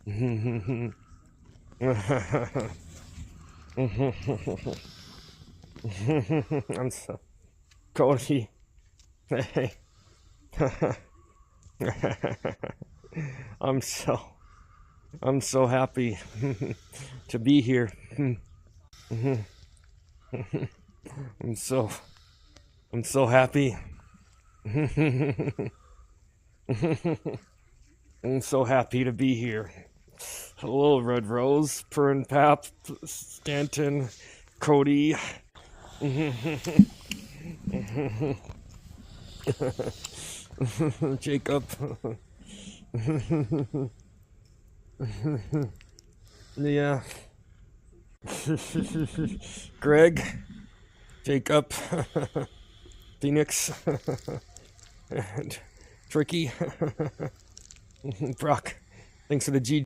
I'm so Cody. Hey. I'm so I'm so happy to be here. I'm so I'm so happy. I'm so happy to be here. Hello, Red Rose, Pern Pap, Stanton, Cody. Jacob. Yeah. Greg, Jacob, Phoenix, and Tricky, Brock. Thanks for the G.